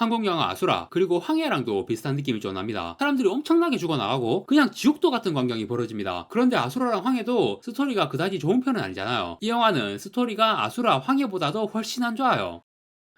한국 영화 아수라 그리고 황해랑도 비슷한 느낌이 좀 납니다. 사람들이 엄청나게 죽어나가고 그냥 지옥도 같은 광경이 벌어집니다. 그런데 아수라랑 황해도 스토리가 그다지 좋은 편은 아니잖아요. 이 영화는 스토리가 아수라 황해보다도 훨씬 안 좋아요.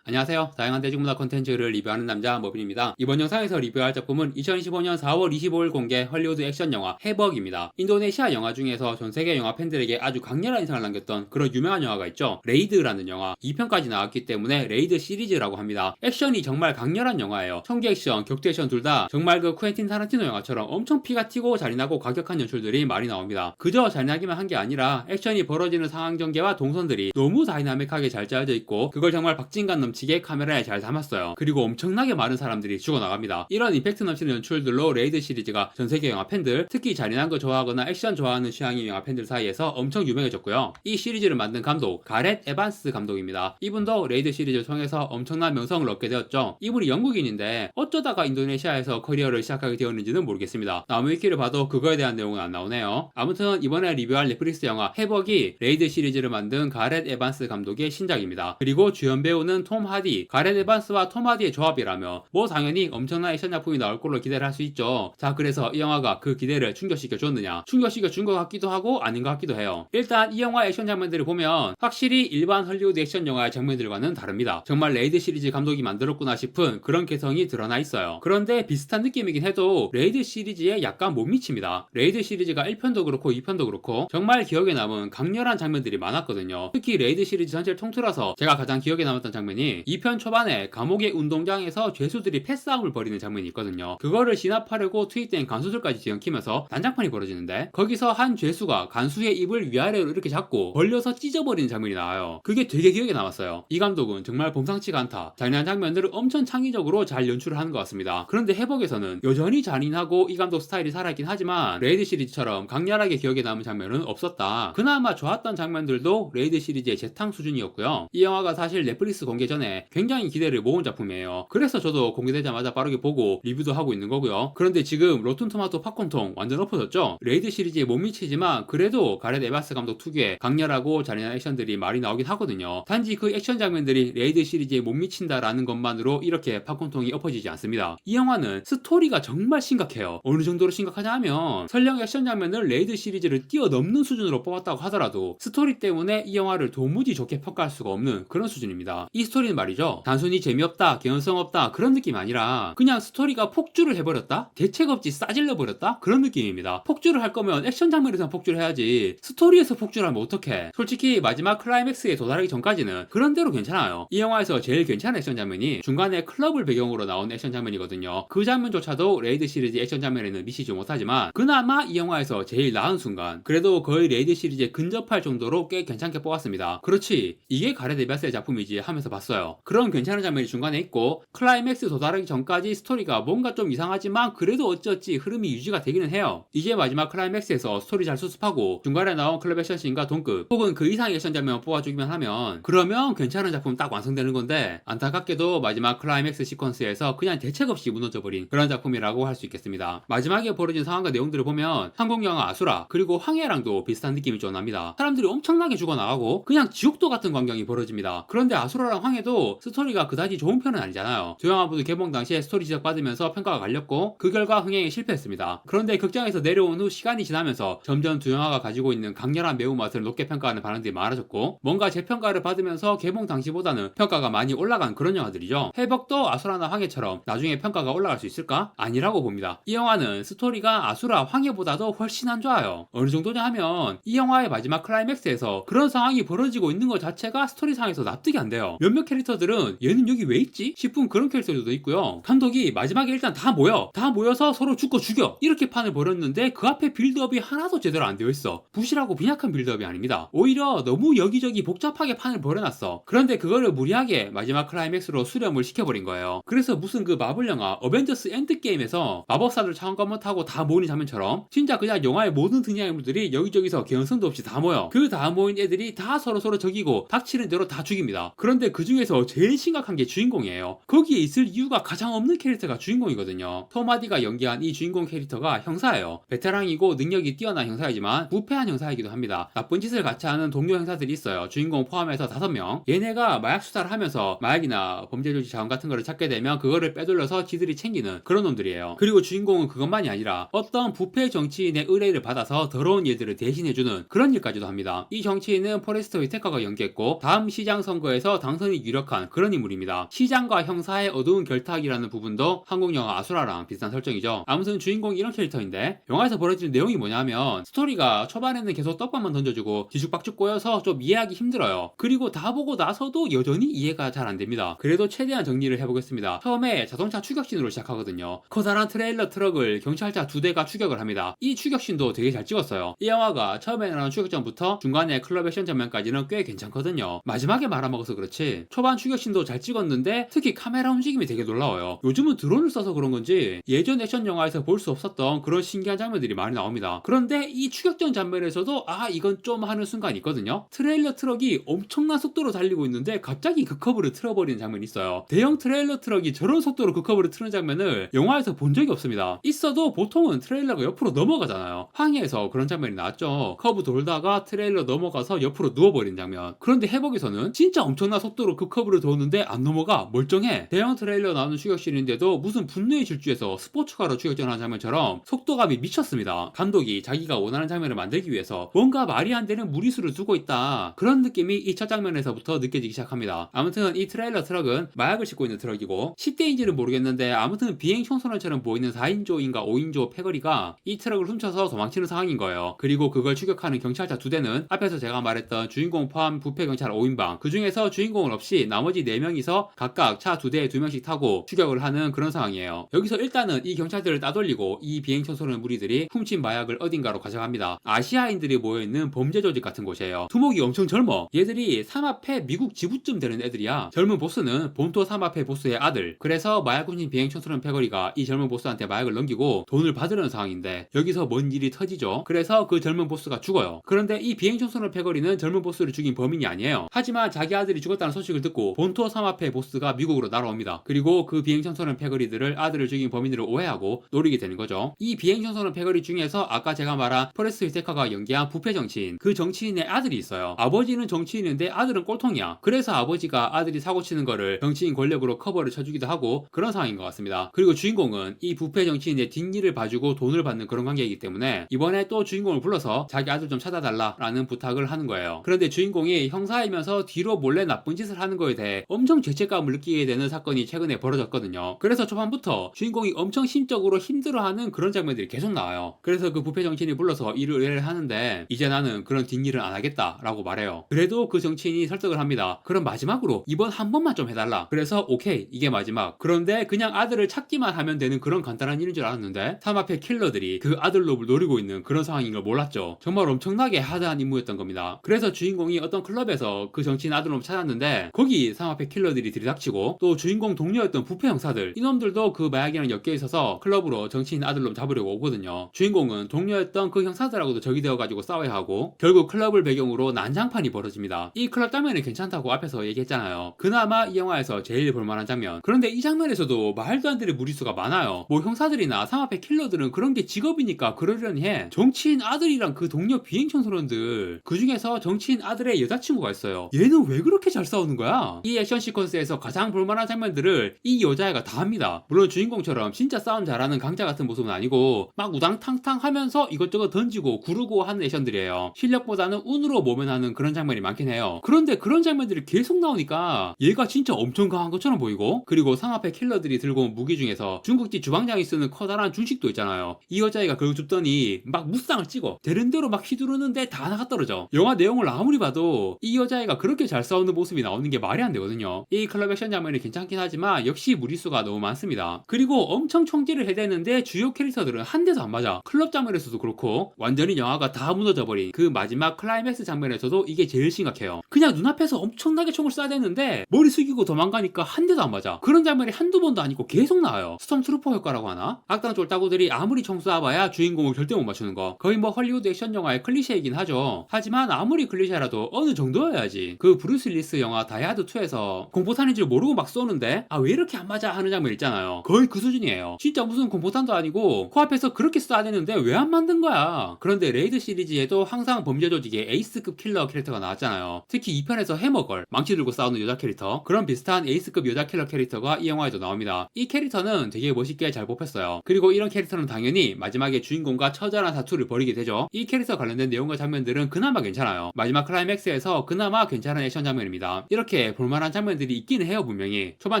안녕하세요. 다양한 대중문화 콘텐츠를 리뷰하는 남자 머빈입니다. 이번 영상에서 리뷰할 작품은 2025년 4월 25일 공개 헐리우드 액션 영화 해벅입니다. 인도네시아 영화 중에서 전 세계 영화 팬들에게 아주 강렬한 인상을 남겼던 그런 유명한 영화가 있죠. 레이드라는 영화 2편까지 나왔기 때문에 레이드 시리즈라고 합니다. 액션이 정말 강렬한 영화예요. 총기 액션, 격투 액션 둘 다 정말 그 쿠엔틴 타란티노 영화처럼 엄청 피가 튀고 잔인하고 과격한 연출들이 많이 나옵니다. 그저 잔인하기만 한 게 아니라 액션이 벌어지는 상황 전개와 동선들이 너무 다이나믹하게 잘 짜여져 있고 그걸 정말 박진감 넘치게 카메라에 잘 담았어요. 그리고 엄청나게 많은 사람들이 죽어나갑니다. 이런 임팩트 넘치는 연출들로 레이드 시리즈가 전세계 영화 팬들, 특히 잔인한 거 좋아하거나 액션 좋아하는 취향의 영화 팬들 사이에서 엄청 유명해졌고요. 이 시리즈를 만든 감독 가렛 에반스 감독입니다. 이분도 레이드 시리즈를 통해서 엄청난 명성을 얻게 되었죠. 이분이 영국인인데 어쩌다가 인도네시아에서 커리어를 시작하게 되었는지는 모르겠습니다. 나무위키를 봐도 그거에 대한 내용은 안 나오네요. 아무튼 이번에 리뷰할 넷플릭스 영화 해벅이 레이드 시리즈를 만든 가렛 에반스 감독의 신작입니다. 그리고 주연 배우는 톰 하디, 가렛 에반스와 톰 하디의 조합이라며 뭐 당연히 엄청난 액션 작품이 나올 걸로 기대를 할 수 있죠. 자, 그래서 이 영화가 그 기대를 충족시켜 줬느냐? 충족시켜 준 것 같기도 하고 아닌 것 같기도 해요. 일단 이 영화 액션 장면들을 보면 확실히 일반 헐리우드 액션 영화의 장면들과는 다릅니다. 정말 레이드 시리즈 감독이 만들었구나 싶은 그런 개성이 드러나 있어요. 그런데 비슷한 느낌이긴 해도 레이드 시리즈에 약간 못 미칩니다. 레이드 시리즈가 1편도 그렇고 2편도 그렇고 정말 기억에 남은 강렬한 장면들이 많았거든요. 특히 레이드 시리즈 전체를 통틀어서 제가 가장 기억에 남았던 장면이 2편 초반에 감옥의 운동장에서 죄수들이 패싸움을 벌이는 장면이 있거든요. 그거를 진압하려고 투입된 간수들까지 뒤엉키면서 난장판이 벌어지는데 거기서 한 죄수가 간수의 입을 위아래로 이렇게 잡고 벌려서 찢어버리는 장면이 나와요. 그게 되게 기억에 남았어요. 이 감독은 정말 범상치가 않다. 잔인한 장면들을 엄청 창의적으로 잘 연출을 하는 것 같습니다. 그런데 해벅에서는 여전히 잔인하고 이 감독 스타일이 살아있긴 하지만 레이드 시리즈처럼 강렬하게 기억에 남은 장면은 없었다. 그나마 좋았던 장면들도 레이드 시리즈의 재탕 수준이었고요. 이 영화가 사실 넷플릭스 공개 전에 굉장히 기대를 모은 작품이에요. 그래서 저도 공개되자마자 빠르게 보고 리뷰도 하고 있는 거고요. 그런데 지금 로튼토마토 팝콘통 완전 엎어졌죠? 레이드 시리즈에 못 미치지만 그래도 가렛 에반스 감독 특유의 강렬하고 잔인한 액션들이 많이 나오긴 하거든요. 단지 그 액션 장면들이 레이드 시리즈에 못 미친다라는 것만으로 이렇게 팝콘통이 엎어지지 않습니다. 이 영화는 스토리가 정말 심각해요. 어느 정도로 심각하냐 하면 설령 액션 장면을 레이드 시리즈를 뛰어넘는 수준으로 뽑았다고 하더라도 스토리 때문에 이 영화를 도무지 좋게 평가할 수가 없는 그런 수준입니다. 이 스토리는 말이죠. 단순히 재미없다, 개연성 없다 그런 느낌이 아니라 그냥 스토리가 폭주를 해버렸다? 대책 없이 싸질러 버렸다? 그런 느낌입니다. 폭주를 할 거면 액션 장면에서 폭주를 해야지 스토리에서 폭주를 하면 어떡해. 솔직히 마지막 클라이맥스에 도달하기 전까지는 그런 대로 괜찮아요. 이 영화에서 제일 괜찮은 액션 장면이 중간에 클럽을 배경으로 나온 액션 장면이거든요. 그 장면조차도 레이드 시리즈 액션 장면에는 미치지 못하지만 그나마 이 영화에서 제일 나은 순간 그래도 거의 레이드 시리즈에 근접할 정도로 꽤 괜찮게 뽑았습니다. 그렇지, 이게 가렛 에반스의 작품이지 하면서 봤어요. 그런 괜찮은 장면이 중간에 있고 클라이맥스 도달하기 전까지 스토리가 뭔가 좀 이상하지만 그래도 어찌어찌 흐름이 유지가 되기는 해요. 이제 마지막 클라이맥스에서 스토리 잘 수습하고 중간에 나온 클럽 액션 씬과 동급 혹은 그 이상의 액션 장면 뽑아주기만 하면 그러면 괜찮은 작품 딱 완성되는 건데 안타깝게도 마지막 클라이맥스 시퀀스에서 그냥 대책 없이 무너져버린 그런 작품이라고 할 수 있겠습니다. 마지막에 벌어진 상황과 내용들을 보면 한국 영화 아수라 그리고 황해랑도 비슷한 느낌이 좀 납니다. 사람들이 엄청나게 죽어나가고 그냥 지옥도 같은 광경이 벌어집니다. 그런데 아수라랑 황해도 스토리가 그다지 좋은 편은 아니잖아요. 두 영화 모두 개봉 당시에 스토리 지적받으면서 평가가 갈렸고 그 결과 흥행에 실패했습니다. 그런데 극장에서 내려온 후 시간이 지나면서 점점 두 영화가 가지고 있는 강렬한 매운맛을 높게 평가하는 반응들이 많아졌고 뭔가 재평가를 받으면서 개봉 당시보다는 평가가 많이 올라간 그런 영화들이죠. 해벅도 아수라나 황해처럼 나중에 평가가 올라갈 수 있을까? 아니라고 봅니다. 이 영화는 스토리가 아수라 황해보다도 훨씬 안 좋아요. 어느 정도냐 하면 이 영화의 마지막 클라이맥스에서 그런 상황이 벌어지고 있는 것 자체가 스토리상에서 납득이 안 돼요. 몇몇 캐릭터들은 얘는 여기 왜 있지? 싶은 그런 캐릭터들도 있고요. 감독이 마지막에 일단 다 모여서 서로 죽여 이렇게 판을 벌였는데 그 앞에 빌드업이 하나도 제대로 안 되어 있어. 부실하고 빈약한 빌드업이 아닙니다. 오히려 너무 여기저기 복잡하게 판을 벌여놨어. 그런데 그거를 무리하게 마지막 클라이맥스로 수렴을 시켜버린 거예요. 그래서 무슨 그 마블 영화 어벤져스 엔드게임에서 마법사들 차원검을 타고 다 모이는 장면처럼 진짜 그냥 영화의 모든 등장인물들이 여기저기서 개연성도 없이 다 모여. 그 다 모인 애들이 다 서로 적이고 닥치는 대로 다 죽입니다. 그런데 그 중에서 중에서 제일 심각한 게 주인공이에요. 거기에 있을 이유가 가장 없는 캐릭터가 주인공이거든요. 톰 하디가 연기한 이 주인공 캐릭터가 형사예요. 베테랑이고 능력이 뛰어난 형사이지만 부패한 형사이기도 합니다. 나쁜 짓을 같이 하는 동료 형사들이 있어요. 주인공 포함해서 5명. 얘네가 마약 수사를 하면서 마약이나 범죄 조직 자원 같은 거를 찾게 되면 그거를 빼돌려서 지들이 챙기는 그런 놈들이에요. 그리고 주인공은 그것만이 아니라 어떤 부패 정치인의 의뢰를 받아서 더러운 일들을 대신해주는 그런 일까지도 합니다. 이 정치인은 포레스트 휘테커가 연기했고 다음 시장 선거에서 당선이 유력한 그런 인물입니다. 시장과 형사의 어두운 결탁이라는 부분도 한국 영화 아수라랑 비슷한 설정이죠. 아무튼 주인공이 이런 캐릭터인데 영화에서 벌어지는 내용이 뭐냐면 스토리가 초반에는 계속 떡밥만 던져주고 뒤죽박죽 꼬여서 좀 이해하기 힘들어요. 그리고 다 보고 나서도 여전히 이해가 잘 안됩니다. 그래도 최대한 정리를 해보겠습니다. 처음에 자동차 추격신으로 시작하거든요. 커다란 트레일러 트럭을 경찰차 2대가 추격을 합니다. 이 추격신도 되게 잘 찍었어요. 이 영화가 처음에 나오는 추격전부터 중간에 클럽 액션 장면까지는 꽤 괜찮거든요. 마지막에 말아먹어서 그렇지 초반 추격신도 잘 찍었는데 특히 카메라 움직임이 되게 놀라워요. 요즘은 드론을 써서 그런 건지 예전 액션 영화에서 볼 수 없었던 그런 신기한 장면들이 많이 나옵니다. 그런데 이 추격전 장면에서도 이건 좀 하는 순간이 있거든요. 트레일러 트럭이 엄청난 속도로 달리고 있는데 갑자기 극커브를 틀어버리는 장면이 있어요. 대형 트레일러 트럭이 저런 속도로 극커브를 트는 장면을 영화에서 본 적이 없습니다. 있어도 보통은 트레일러가 옆으로 넘어가잖아요. 황해에서 그런 장면이 나왔죠. 커브 돌다가 트레일러 넘어가서 옆으로 누워버린 장면. 그런데 해복에서는 진짜 엄청난 속도로 극커브를 도는데 안 넘어가. 멀쩡해. 대형 트레일러 나오는 추격신인데도 무슨 분노의 질주에서 스포츠카로 추격전하는 장면처럼 속도감이 미쳤습니다. 감독이 자기가 원하는 장면을 만들기 위해서 뭔가 말이 안 되는 무리수를 두고 있다. 그런 느낌이 이 첫 장면에서부터 느껴지기 시작합니다. 아무튼 이 트레일러 트럭은 마약을 싣고 있는 트럭이고 10대인지는 모르겠는데 아무튼 비행 청소년처럼 보이는 4인조인가 5인조 패거리가 이 트럭을 훔쳐서 도망치는 상황인 거예요. 그리고 그걸 추격하는 경찰차 2대는 앞에서 제가 말했던 주인공 포함 부패 경찰 5인방 그 중에서 주인공은 없이 나머지 4명이서 각각 차 2대에 2명씩 타고 추격을 하는 그런 상황이에요. 여기서 일단은 이 경찰들을 따돌리고 이 비행 청소년 무리들이 훔친 마약을 어딘가로 가져갑니다. 아시아인들이 모여있는 범죄 조직 같은 곳이에요. 두목이 엄청 젊어. 얘들이 삼합회 미국 지부쯤 되는 애들이야. 젊은 보스는 본토 삼합회 보스의 아들. 그래서 마약 훔친 비행 청소년 패거리가 이 젊은 보스한테 마약을 넘기고 돈을 받으려는 상황인데 여기서 뭔 일이 터지죠. 그래서 그 젊은 보스가 죽어요. 그런데 이 비행 청소년 패거리는 젊은 보스를 죽인 범인이 아니에요. 하지만 자기 아들이 죽었다는 소식을 듣고 본토 삼합회 보스가 미국으로 날아옵니다. 그리고 그 비행 청소년 패거리들을 아들을 죽인 범인으로 오해하고 노리게 되는 거죠. 이 비행 청소년 패거리 중에서 아까 제가 말한 포레스트 휘테커가 연기한 부패 정치인 그 정치인의 아들이 있어요. 아버지는 정치인인데 아들은 꼴통이야. 그래서 아버지가 아들이 사고치는 거를 정치인 권력으로 커버를 쳐주기도 하고 그런 상황인 것 같습니다. 그리고 주인공은 이 부패 정치인의 뒷일을 봐주고 돈을 받는 그런 관계이기 때문에 이번에 또 주인공을 불러서 자기 아들 좀 찾아달라라는 부탁을 하는 거예요. 그런데 주인공이 형사이면서 뒤로 몰래 나쁜 짓을 하는 거에 대해 엄청 죄책감을 느끼게 되는 사건이 최근에 벌어졌거든요. 그래서 초반부터 주인공이 엄청 심적으로 힘들어하는 그런 장면들이 계속 나와요. 그래서 그 부패 정치인이 불러서 일을 의뢰를 하는데 이제 나는 그런 뒷일은 안 하겠다라고 말해요. 그래도 그 정치인이 설득을 합니다. 그럼 마지막으로 이번 한 번만 좀 해달라. 그래서 오케이 이게 마지막. 그런데 그냥 아들을 찾기만 하면 되는 그런 간단한 일인 줄 알았는데 삼합회 킬러들이 그 아들놈을 노리고 있는 그런 상황인 걸 몰랐죠. 정말 엄청나게 하드한 임무였던 겁니다. 그래서 주인공이 어떤 클럽에서 그 정치인 아들놈을 찾았는데 거기 삼합회 킬러들이 들이닥치고 또 주인공 동료였던 부패 형사들 이놈들도 그 마약이랑 엮여 있어서 클럽으로 정치인 아들놈 잡으려고 오거든요. 주인공은 동료였던 그 형사들하고도 적이 되어가지고 싸워야 하고 결국 클럽을 배경으로 난장판이 벌어집니다. 이 클럽 장면이 괜찮다고 앞에서 얘기했잖아요. 그나마 이 영화에서 제일 볼만한 장면. 그런데 이 장면에서도 말도 안 되는 무리수가 많아요. 뭐 형사들이나 삼합회 킬러들은 그런 게 직업이니까 그러려니 해. 정치인 아들이랑 그 동료 비행 청소년들 그 중에서 정치인 아들의 여자친구가 있어요. 얘는 왜 그렇게 잘 싸우는 거야? 이 액션 시퀀스에서 가장 볼만한 장면들을 이 여자애가 다 합니다. 물론 주인공처럼 진짜 싸움 잘하는 강자 같은 모습은 아니고 막 우당탕탕 하면서 이것저것 던지고 구르고 하는 액션들이에요. 실력보다는 운으로 모면하는 그런 장면이 많긴 해요. 그런데 그런 장면들이 계속 나오니까 얘가 진짜 엄청 강한 것처럼 보이고 그리고 상합회 킬러들이 들고 온 무기 중에서 중국집 주방장이 쓰는 커다란 중식도 있잖아요. 이 여자애가 그걸 줍더니 막 무쌍을 찍어 되는 대로 막 휘두르는데 다 나가 떨어져. 영화 내용을 아무리 봐도 이 여자애가 그렇게 잘 싸우는 모습이 나오는 게 말이 안 되거든요. 이 클럽 액션 장면이 괜찮긴 하지만 역시 무리수가 너무 많습니다. 그리고 엄청 총질을 해대는데 주요 캐릭터들은 한 대도 안 맞아. 클럽 장면에서도 그렇고 완전히 영화가 다 무너져버린 그 마지막 클라이맥스 장면에서도 이게 제일 심각해요. 그냥 눈앞에서 엄청나게 총을 쏴대는데 머리 숙이고 도망가니까 한 대도 안 맞아. 그런 장면이 한두 번도 아니고 계속 나와요. 스톰트루퍼 효과라고 하나? 악당 쫄따구들이 아무리 총 쏴봐야 주인공을 절대 못 맞추는 거. 거의 뭐 헐리우드 액션 영화의 클리셰이긴 하죠. 하지만 아무리 클리셰라도 어느 정도여야지. 그 브루스 윌리스 영화 다이하드 다이하드2에서 공포탄인 줄 모르고 막 쏘는데 아 왜 이렇게 안 맞아 하는 장면 있잖아요. 거의 그 수준이에요. 진짜 무슨 공포탄도 아니고 코앞에서 그렇게 쏴대는데 왜 안 만든 거야. 그런데 레이드 시리즈에도 항상 범죄 조직의 에이스급 킬러 캐릭터가 나왔잖아요. 특히 2편에서 해머걸, 망치 들고 싸우는 여자 캐릭터, 그런 비슷한 에이스급 여자 킬러 캐릭터가 이 영화에도 나옵니다. 이 캐릭터는 되게 멋있게 잘 뽑혔어요. 그리고 이런 캐릭터는 당연히 마지막에 주인공과 처절한 사투를 벌이게 되죠. 이 캐릭터 관련된 내용과 장면들은 그나마 괜찮아요. 마지막 클라이맥스에서 그나마 괜찮은 액션 장면입니다. 이렇게 볼만한 장면들이 있기는 해요. 분명히 초반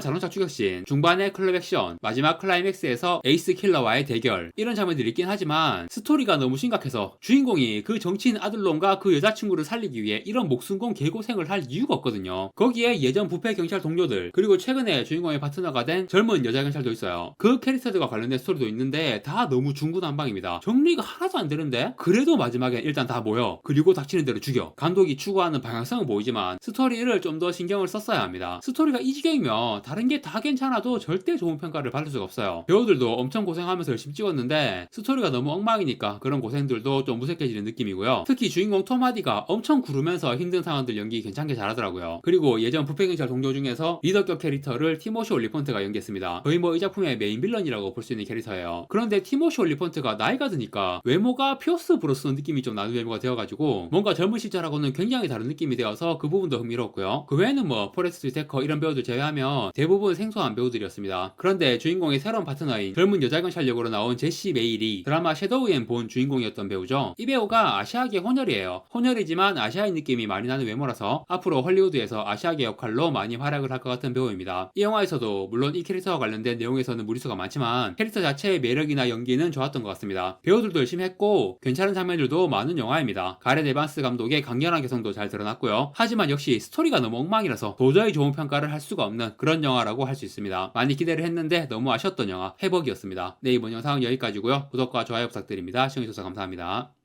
자동차 추격신, 중반에 클럽 액션, 마지막 클라이맥스에서 에이스 킬러와의 대결, 이런 장면들이 있긴 하지만 스토리가 너무 심각해서 주인공이 그 정치인 아들놈과 그 여자친구를 살리기 위해 이런 목숨공 개고생을 할 이유가 없거든요. 거기에 예전 부패 경찰 동료들, 그리고 최근에 주인공의 파트너가 된 젊은 여자 경찰도 있어요. 그 캐릭터들과 관련된 스토리도 있는데 다 너무 중구난방입니다. 정리가 하나도 안 되는데 그래도 마지막엔 일단 다 모여, 그리고 닥치는 대로 죽여. 감독이 추구하는 방향성은 보이지만 스토리를 좀 더 신경을 썼어야 합니다. 스토리가 이 지경이면 다른 게 다 괜찮아도 절대 좋은 평가를 받을 수가 없어요. 배우들도 엄청 고생하면서 열심히 찍었는데 스토리가 너무 엉망이니까 그런 고생들도 좀 무색해지는 느낌이고요. 특히 주인공 톰 하디가 엄청 구르면서 힘든 상황들 연기 괜찮게 잘하더라고요. 그리고 예전 부패경찰 동료 중에서 리더격 캐릭터를 티모시 올리펀트가 연기했습니다. 거의 뭐 이 작품의 메인 빌런이라고 볼 수 있는 캐릭터예요. 그런데 티모시 올리펀트가 나이가 드니까 외모가 피어스 브로스넌 느낌이 좀 나는 외모가 되어가지고 뭔가 젊은 시절하고는 굉장히 다른 느낌이 되어서 그 부분도 흥미롭고요. 그 외에는 뭐 포레스트 위테커 이런 배우들 제외하면 대부분 생소한 배우들이었습니다. 그런데 주인공의 새로운 파트너인 젊은 여자 경찰 역으로 나온 제시 메일이 드라마 섀도우 앤 본 주인공이었던 배우죠. 이 배우가 아시아계 혼혈이에요. 혼혈이지만 아시아인 느낌이 많이 나는 외모라서 앞으로 헐리우드에서 아시아계 역할로 많이 활약을 할 것 같은 배우입니다. 이 영화에서도 물론 이 캐릭터와 관련된 내용에서는 무리수가 많지만 캐릭터 자체의 매력이나 연기는 좋았던 것 같습니다. 배우들도 열심히 했고 괜찮은 장면들도 많은 영화입니다. 가렛 에반스 감독의 강렬한 개성도 잘 드러났고요. 하지만 역시 스토리가 너무 엉망이라서 도저히 좋은 평가를 할 수가 없는 그런 영화라고 할 수 있습니다. 많이 기대를 했는데 너무 아쉬웠던 영화 해벅이었습니다. 네, 이번 영상은 여기까지고요. 구독과 좋아요 부탁드립니다. 시청해주셔서 감사합니다.